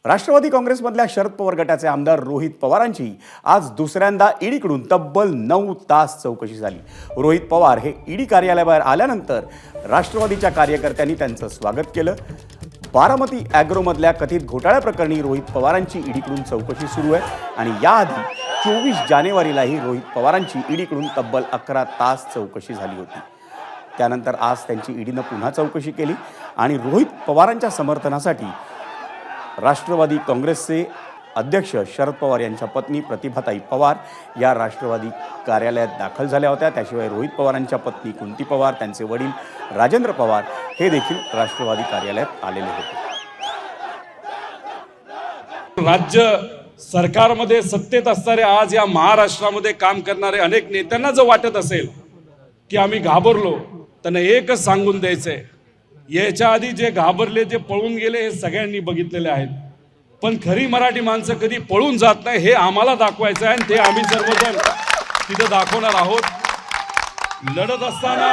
राष्ट्रवादी काँग्रेसमधल्या शरद पवार गटाचे आमदार रोहित पवारांची आज दुसऱ्यांदा ईडीकडून तब्बल 9 तास चौकशी झाली। रोहित पवार हे ईडी कार्यालयाबाहेर आल्यानंतर राष्ट्रवादीच्या कार्यकर्त्यांनी त्यांचं स्वागत केलं। बारामती ॲग्रोमधल्या कथित घोटाळ्याप्रकरणी रोहित पवारांची ईडीकडून चौकशी सुरू आहे आणि याआधी 24 जानेवारीलाही रोहित पवारांची ईडीकडून तब्बल 11 तास चौकशी झाली होती। त्यानंतर आज त्यांची ईडीनं पुन्हा चौकशी केली आणि रोहित पवारांच्या समर्थनासाठी राष्ट्रवादी काँग्रेसचे अध्यक्ष शरद पवार यांच्या पत्नी प्रतिभाताई पवार या राष्ट्रवादी कार्यालयात दाखल झाल्या होत्या। त्याशिवाय रोहित पवारांच्या पत्नी कुंती पवार, त्यांचे वडील राजेंद्र पवार हे देखील राष्ट्रवादी कार्यालयात आलेले होते। राज्य सरकारमध्ये सत्तेत असणारे आज या महाराष्ट्रामध्ये काम करणारे अनेक नेत्यांना जर वाटत असेल की आम्ही घाबरलो, त्यांना एकच सांगून द्यायचंय, याच्या आधी जे घाबरले, जे पळून गेले हे सगळ्यांनी बघितलेले आहेत। पण खरी मराठी माणसं कधी पळून जात नाही हे आम्हाला दाखवायचं आहे आणि ते आम्ही सर्वजण तिथे दाखवणार आहोत। लढत असताना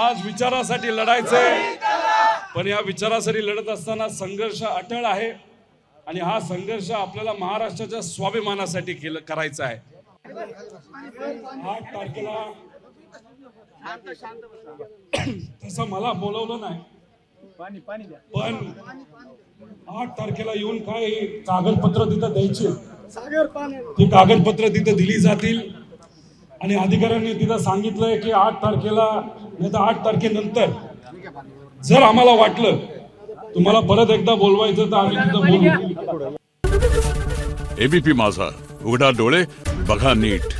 आज विचारासाठी लढायचंय, पण या विचारासाठी लढत असताना संघर्ष अटळ आहे आणि हा संघर्ष आपल्याला महाराष्ट्राच्या स्वाभिमानासाठी करायचा आहे। 8 तारखेला तसं मला बोलवलं नाही, पण 8 तारखेला येऊन काय कागदपत्र तिथं द्यायची, ती कागदपत्र तिथं दिली जातील आणि अधिकाऱ्यांनी तिथं सांगितलंय की 8 तारखेला नाही तर 8 तारखेनंतर जर आम्हाला वाटलं तुम्हाला परत एकदा बोलवायचं तर आम्ही तिथं बोलू। एबीपी माझा, उघडा डोळे बघा नीट।